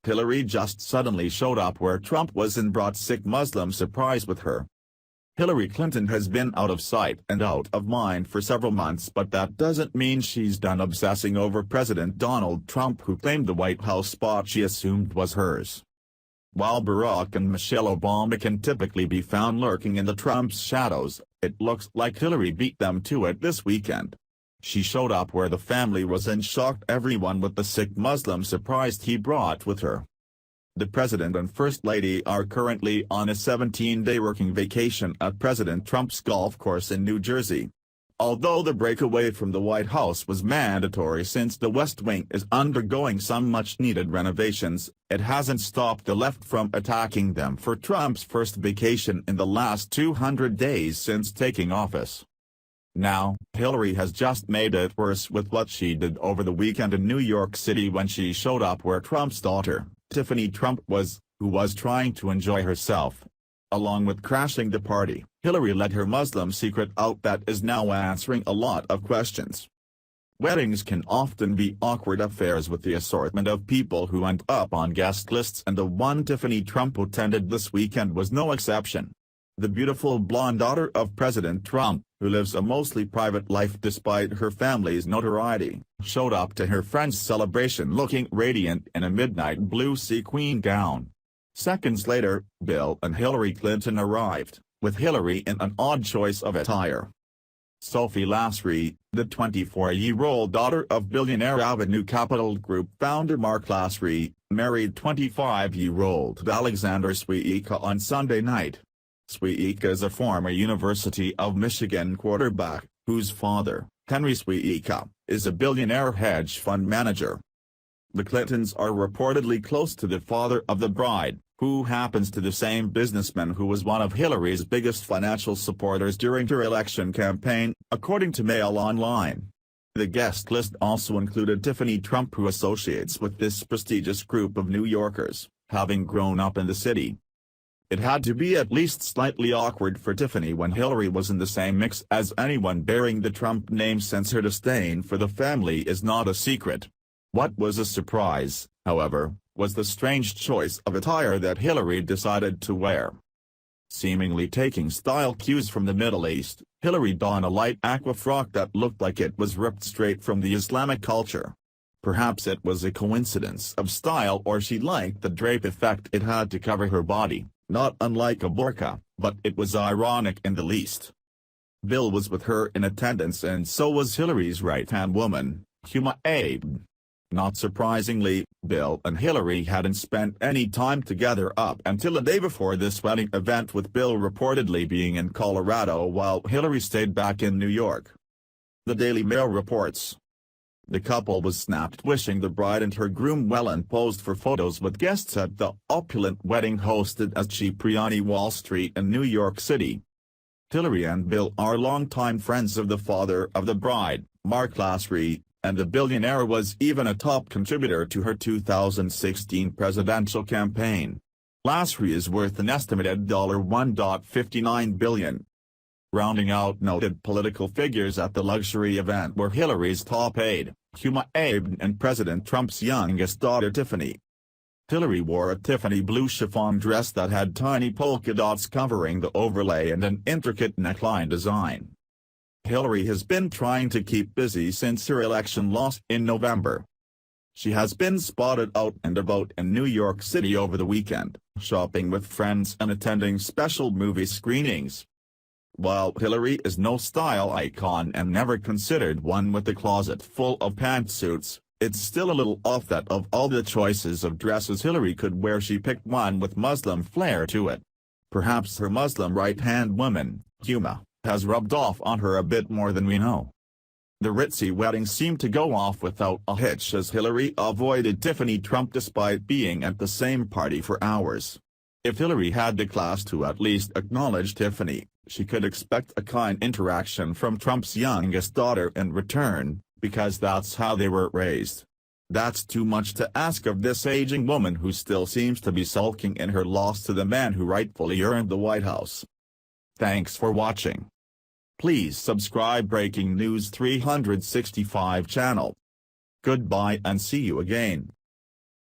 Hillary just suddenly showed up where Trump was and brought sick Muslim surprise with her. Hillary Clinton has been out of sight and out of mind for several months, but that doesn't mean she's done obsessing over President Donald Trump, who claimed the White House spot she assumed was hers. While Barack and Michelle Obama can typically be found lurking in the Trump's shadows, it looks like Hillary beat them to it this weekend. She showed up where the family was and shocked everyone with the sick Muslim surprise he brought with her. The President and First Lady are currently on a 17-day working vacation at President Trump's golf course in New Jersey. Although the break away from the White House was mandatory since the West Wing is undergoing some much-needed renovations, it hasn't stopped the left from attacking them for Trump's first vacation in the last 200 days since taking office. Now, Hillary has just made it worse with what she did over the weekend in New York City when she showed up where Trump's daughter, Tiffany Trump, who was trying to enjoy herself. Along with crashing the party, Hillary let her Muslim secret out that is now answering a lot of questions. Weddings can often be awkward affairs with the assortment of people who end up on guest lists, and the one Tiffany Trump attended this weekend was no exception. The beautiful blonde daughter of President Trump, who lives a mostly private life despite her family's notoriety, showed up to her friend's celebration looking radiant in a midnight blue sequin gown. Seconds later, Bill and Hillary Clinton arrived, with Hillary in an odd choice of attire. Sophie Lasry, the 24-year-old daughter of billionaire Avenue Capital Group founder Mark Lasry, married 25-year-old Alexander Swiecka on Sunday night. Swiecka is a former University of Michigan quarterback, whose father, Henry Swiecka, is a billionaire hedge fund manager. The Clintons are reportedly close to the father of the bride, who happens to be the same businessman who was one of Hillary's biggest financial supporters during her election campaign, according to Mail Online. The guest list also included Tiffany Trump, who associates with this prestigious group of New Yorkers, having grown up in the city. It had to be at least slightly awkward for Tiffany when Hillary was in the same mix as anyone bearing the Trump name, since her disdain for the family is not a secret. What was a surprise, however, was the strange choice of attire that Hillary decided to wear. Seemingly taking style cues from the Middle East, Hillary donned a light aqua frock that looked like it was ripped straight from the Islamic culture. Perhaps it was a coincidence of style, or she liked the drape effect it had to cover her body, not unlike a burqa, but it was ironic in the least. Bill was with her in attendance, and so was Hillary's right-hand woman, Huma Abedin. Not surprisingly, Bill and Hillary hadn't spent any time together up until a day before this wedding event, with Bill reportedly being in Colorado while Hillary stayed back in New York. The Daily Mail reports. The couple was snapped wishing the bride and her groom well and posed for photos with guests at the opulent wedding hosted at Cipriani Wall Street in New York City. Hillary and Bill are longtime friends of the father of the bride, Mark Lasry, and the billionaire was even a top contributor to her 2016 presidential campaign. Lasry is worth an estimated $1.59 billion. Rounding out noted political figures at the luxury event were Hillary's top aide, Huma Abedin, and President Trump's youngest daughter Tiffany. Hillary wore a Tiffany blue chiffon dress that had tiny polka dots covering the overlay and an intricate neckline design. Hillary has been trying to keep busy since her election loss in November. She has been spotted out and about in New York City over the weekend, shopping with friends and attending special movie screenings. While Hillary is no style icon and never considered one with a closet full of pantsuits, it's still a little off that of all the choices of dresses Hillary could wear, she picked one with Muslim flair to it. Perhaps her Muslim right-hand woman, Huma, has rubbed off on her a bit more than we know. The ritzy wedding seemed to go off without a hitch, as Hillary avoided Tiffany Trump despite being at the same party for hours. If Hillary had the class to at least acknowledge Tiffany, she could expect a kind interaction from Trump's youngest daughter in return, because that's how they were raised. That's too much to ask of this aging woman who still seems to be sulking in her loss to the man who rightfully earned the White House. Thanks for watching. Please subscribe Breaking News 365 channel. Goodbye and see you again.